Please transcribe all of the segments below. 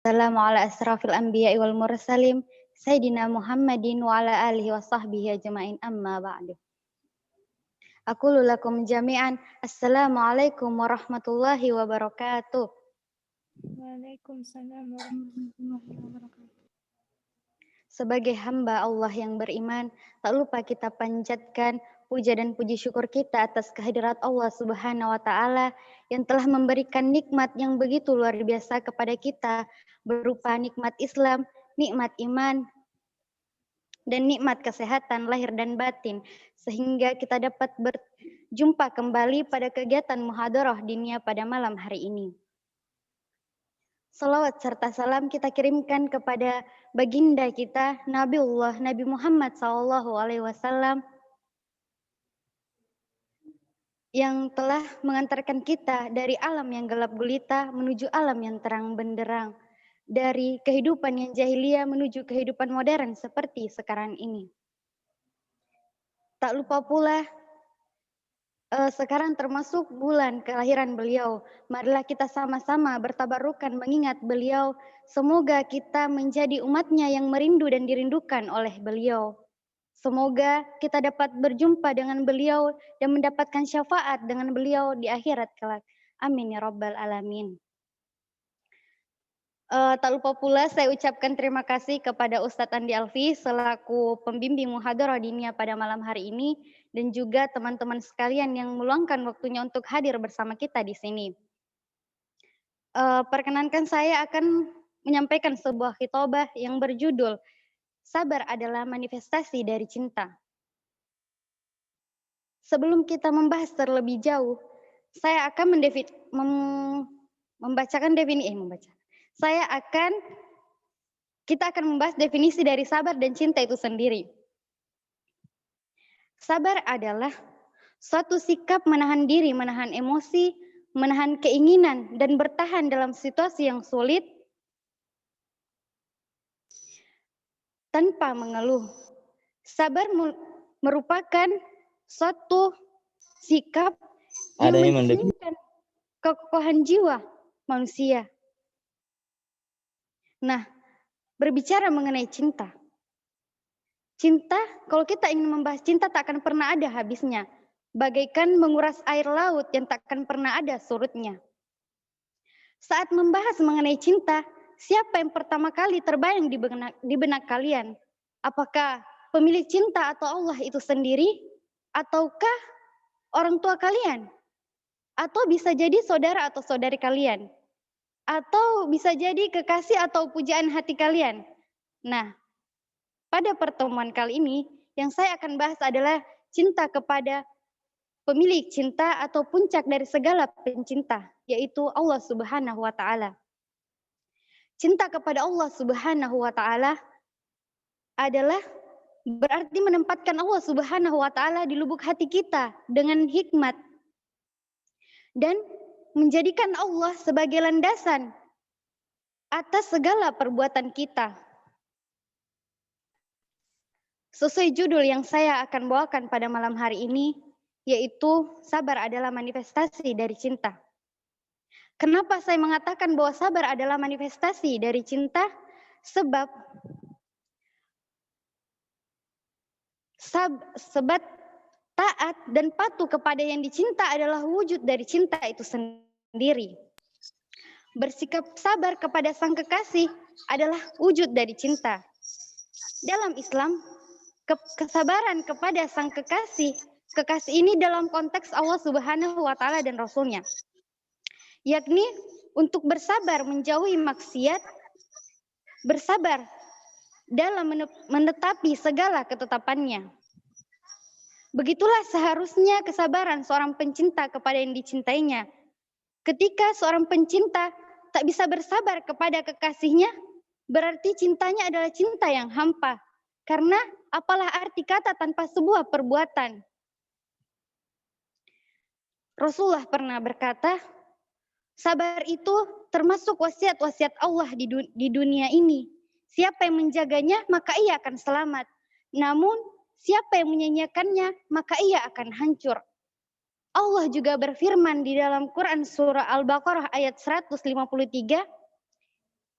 Wassalamu ala asrafil anbiya'i wal mursalin Sayyidina Muhammadin wa ala alihi wa sahbihi ajma'in amma ba'du. Aqulu lakum jami'an Assalamualaikum warahmatullahi wabarakatuh. Waalaikumsalam warahmatullahi wabarakatuh. Sebagai hamba Allah yang beriman, tak lupa kita panjatkan puja dan puji syukur kita atas kehadirat Allah Subhanahu wa Ta'ala yang telah memberikan nikmat yang begitu luar biasa kepada kita, berupa nikmat Islam, nikmat iman, dan nikmat kesehatan lahir dan batin, sehingga kita dapat berjumpa kembali pada kegiatan muhadarah diniyah pada malam hari ini. Salawat serta salam kita kirimkan kepada baginda kita Nabiullah Nabi Muhammad SAW yang telah mengantarkan kita dari alam yang gelap gulita menuju alam yang terang benderang, dari kehidupan yang jahiliyah menuju kehidupan modern seperti sekarang ini. Tak lupa pula sekarang termasuk bulan kelahiran beliau. Marilah kita sama-sama bertabarukan mengingat beliau. Semoga kita menjadi umatnya yang merindu dan dirindukan oleh beliau. Semoga kita dapat berjumpa dengan beliau dan mendapatkan syafaat dengan beliau di akhirat kelak. Amin ya rabbal alamin. Tak lupa pula saya ucapkan terima kasih kepada Ustadz Andi Alfi selaku pembimbing muhadarah diniyah pada malam hari ini dan juga teman-teman sekalian yang meluangkan waktunya untuk hadir bersama kita di sini. Perkenankan saya akan menyampaikan sebuah khitbah yang berjudul Sabar adalah manifestasi dari cinta. Sebelum kita membahas terlebih jauh, saya akan kita akan membahas definisi dari sabar dan cinta itu sendiri. Sabar adalah suatu sikap menahan diri, menahan emosi, menahan keinginan, dan bertahan dalam situasi yang sulit tanpa mengeluh. Sabar merupakan suatu sikap yang mencerminkan kekokohan jiwa manusia. Nah, berbicara mengenai cinta. Cinta, kalau kita ingin membahas cinta tak akan pernah ada habisnya. Bagaikan menguras air laut yang tak akan pernah ada surutnya. Saat membahas mengenai cinta, siapa yang pertama kali terbayang di benak kalian? Apakah pemilik cinta atau Allah itu sendiri? Ataukah orang tua kalian? Atau bisa jadi saudara atau saudari kalian? Atau bisa jadi kekasih atau pujaan hati kalian? Nah, pada pertemuan kali ini, yang saya akan bahas adalah cinta kepada pemilik cinta atau puncak dari segala pencinta, yaitu Allah Subhanahu wa Ta'ala. Cinta kepada Allah Subhanahu wa Ta'ala adalah berarti menempatkan Allah Subhanahu wa Ta'ala di lubuk hati kita dengan hikmat dan menjadikan Allah sebagai landasan atas segala perbuatan kita. Sesuai judul yang saya akan bawakan pada malam hari ini, yaitu sabar adalah manifestasi dari cinta. Kenapa saya mengatakan bahwa sabar adalah manifestasi dari cinta? Sebab taat dan patuh kepada yang dicinta adalah wujud dari cinta itu sendiri. Bersikap sabar kepada sang kekasih adalah wujud dari cinta. Dalam Islam, kesabaran kepada sang kekasih ini dalam konteks Allah Subhanahu wa Ta'ala dan Rasul-Nya, yakni untuk bersabar menjauhi maksiat, bersabar dalam menetapi segala ketetapannya. Begitulah seharusnya kesabaran seorang pencinta kepada yang dicintainya. Ketika seorang pencinta tak bisa bersabar kepada kekasihnya, berarti cintanya adalah cinta yang hampa. Karena apalah arti kata tanpa sebuah perbuatan? Rasulullah pernah berkata, sabar itu termasuk wasiat-wasiat Allah di dunia ini. Siapa yang menjaganya, maka ia akan selamat. Namun, siapa yang menyanyiakannya, maka ia akan hancur. Allah juga berfirman di dalam Quran surah Al-Baqarah ayat 153,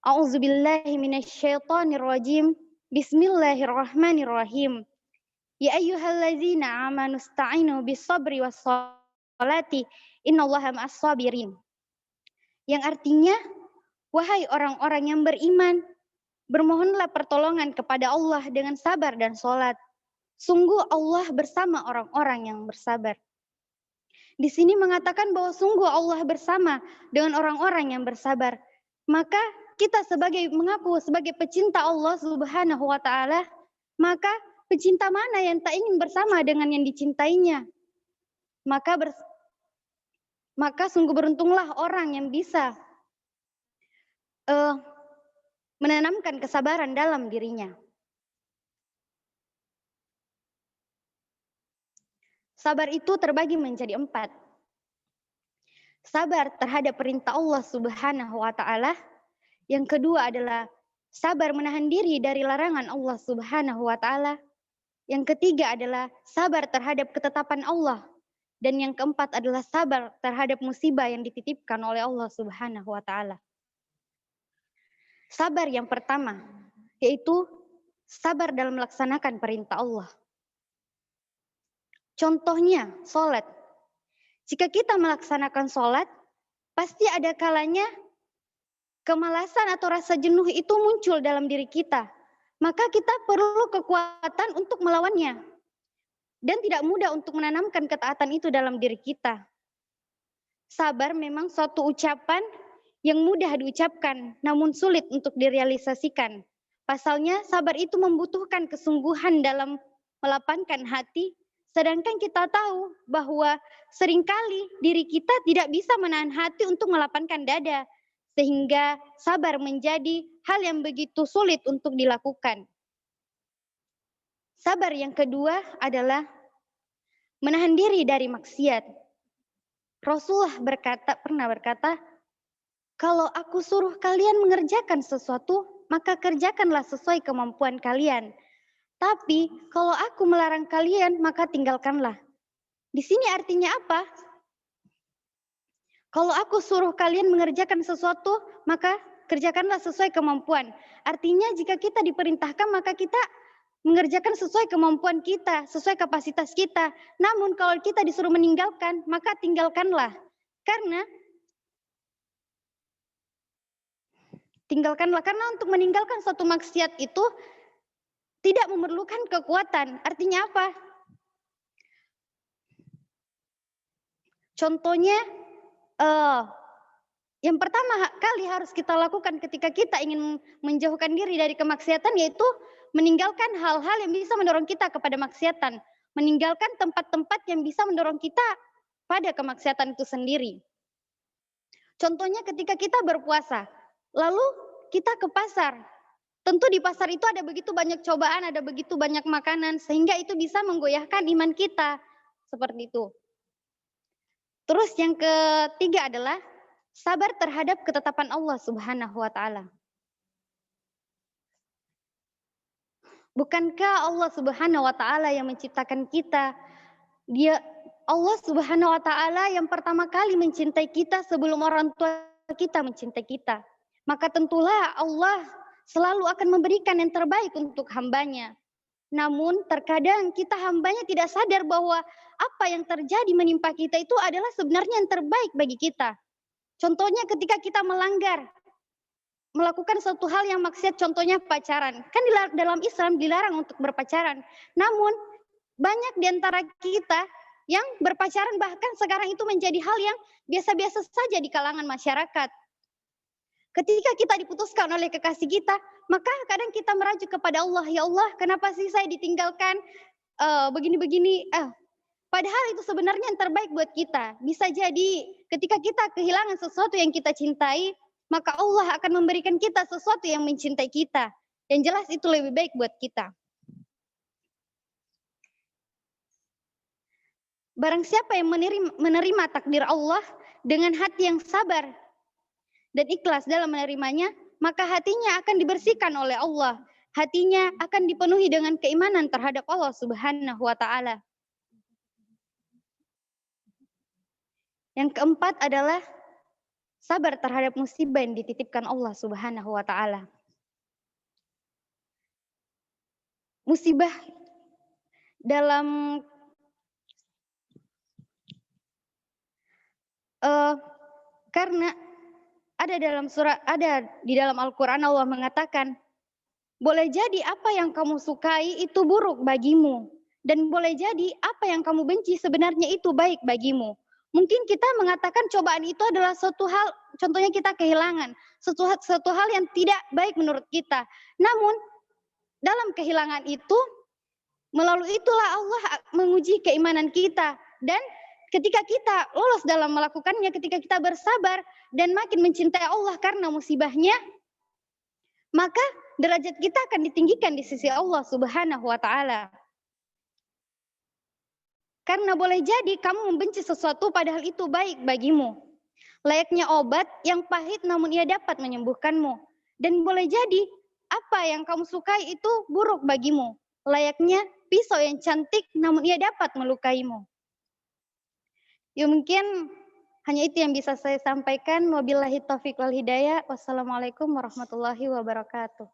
A'udzubillahi minasyaitonirrajim. Bismillahirrahmanirrahim. Ya ayyuhallazina amanu ista'inu bis-sabri was-sholati innallaha ma'as-sabirin. Yang artinya, wahai orang-orang yang beriman, bermohonlah pertolongan kepada Allah dengan sabar dan sholat. Sungguh Allah bersama orang-orang yang bersabar. Di sini mengatakan bahwa sungguh Allah bersama dengan orang-orang yang bersabar. Maka kita mengaku sebagai pecinta Allah Subhanahu wa taala, maka pecinta mana yang tak ingin bersama dengan yang dicintainya? Maka sungguh beruntunglah orang yang bisa menanamkan kesabaran dalam dirinya. Sabar itu terbagi menjadi 4. Sabar terhadap perintah Allah Subhanahu wa taala. Yang kedua adalah sabar menahan diri dari larangan Allah Subhanahu wa taala. Yang ketiga adalah sabar terhadap ketetapan Allah. Dan yang keempat adalah sabar terhadap musibah yang dititipkan oleh Allah Subhanahu wa taala. Sabar yang pertama yaitu sabar dalam melaksanakan perintah Allah. Contohnya, sholat. Jika kita melaksanakan sholat, pasti ada kalanya kemalasan atau rasa jenuh itu muncul dalam diri kita. Maka kita perlu kekuatan untuk melawannya. Dan tidak mudah untuk menanamkan ketaatan itu dalam diri kita. Sabar memang suatu ucapan yang mudah diucapkan, namun sulit untuk direalisasikan. Pasalnya, sabar itu membutuhkan kesungguhan dalam melapangkan hati. Sedangkan kita tahu bahwa seringkali diri kita tidak bisa menahan hati untuk melapangkan dada. Sehingga sabar menjadi hal yang begitu sulit untuk dilakukan. Sabar yang kedua adalah menahan diri dari maksiat. Rasulullah pernah berkata, kalau aku suruh kalian mengerjakan sesuatu, maka kerjakanlah sesuai kemampuan kalian. Tapi kalau aku melarang kalian, maka tinggalkanlah. Di sini artinya apa? Kalau aku suruh kalian mengerjakan sesuatu, maka kerjakanlah sesuai kemampuan. Artinya jika kita diperintahkan, maka kita mengerjakan sesuai kemampuan kita, sesuai kapasitas kita. Namun kalau kita disuruh meninggalkan, maka tinggalkanlah. Karena untuk meninggalkan suatu maksiat itu tidak memerlukan kekuatan. Artinya apa? Contohnya, yang pertama kali harus kita lakukan ketika kita ingin menjauhkan diri dari kemaksiatan, yaitu meninggalkan hal-hal yang bisa mendorong kita kepada maksiatan. Meninggalkan tempat-tempat yang bisa mendorong kita pada kemaksiatan itu sendiri. Contohnya ketika kita berpuasa, lalu kita ke pasar. Tentu di pasar itu ada begitu banyak cobaan, ada begitu banyak makanan, sehingga itu bisa menggoyahkan iman kita. Seperti itu. Terus yang ketiga adalah sabar terhadap ketetapan Allah Subhanahu wa taala. Bukankah Allah Subhanahu wa taala yang menciptakan kita? Allah Subhanahu wa taala yang pertama kali mencintai kita sebelum orang tua kita mencintai kita. Maka tentulah Allah selalu akan memberikan yang terbaik untuk hambanya. Namun terkadang kita hambanya tidak sadar bahwa apa yang terjadi menimpa kita itu adalah sebenarnya yang terbaik bagi kita. Contohnya ketika kita melakukan suatu hal yang maksiat, contohnya pacaran. Kan dalam Islam dilarang untuk berpacaran. Namun banyak di antara kita yang berpacaran bahkan sekarang itu menjadi hal yang biasa-biasa saja di kalangan masyarakat. Ketika kita diputuskan oleh kekasih kita, maka kadang kita merajuk kepada Allah, ya Allah, kenapa sih saya ditinggalkan begini-begini? Padahal itu sebenarnya yang terbaik buat kita. Bisa jadi ketika kita kehilangan sesuatu yang kita cintai, maka Allah akan memberikan kita sesuatu yang mencintai kita. Yang jelas itu lebih baik buat kita. Barang siapa yang menerima takdir Allah dengan hati yang sabar dan ikhlas dalam menerimanya, maka hatinya akan dibersihkan oleh Allah. Hatinya akan dipenuhi dengan keimanan terhadap Allah Subhanahu wa taala. Yang keempat adalah sabar terhadap musibah yang dititipkan Allah Subhanahu wa taala. Musibah dalam karena ada di dalam Al-Qur'an Allah mengatakan, boleh jadi apa yang kamu sukai itu buruk bagimu dan boleh jadi apa yang kamu benci sebenarnya itu baik bagimu. Mungkin kita mengatakan cobaan itu adalah suatu hal, contohnya kita kehilangan, suatu hal yang tidak baik menurut kita. Namun dalam kehilangan itu, melalui itulah Allah menguji keimanan kita. Dan ketika kita lolos dalam melakukannya, ketika kita bersabar dan makin mencintai Allah karena musibahnya, maka derajat kita akan ditinggikan di sisi Allah Subhanahu wa taala. Karena boleh jadi kamu membenci sesuatu padahal itu baik bagimu. Layaknya obat yang pahit namun ia dapat menyembuhkanmu. Dan boleh jadi apa yang kamu sukai itu buruk bagimu. Layaknya pisau yang cantik namun ia dapat melukaimu. Ya mungkin hanya itu yang bisa saya sampaikan. Wabillahi taufiq wal hidayah. Wassalamualaikum warahmatullahi wabarakatuh.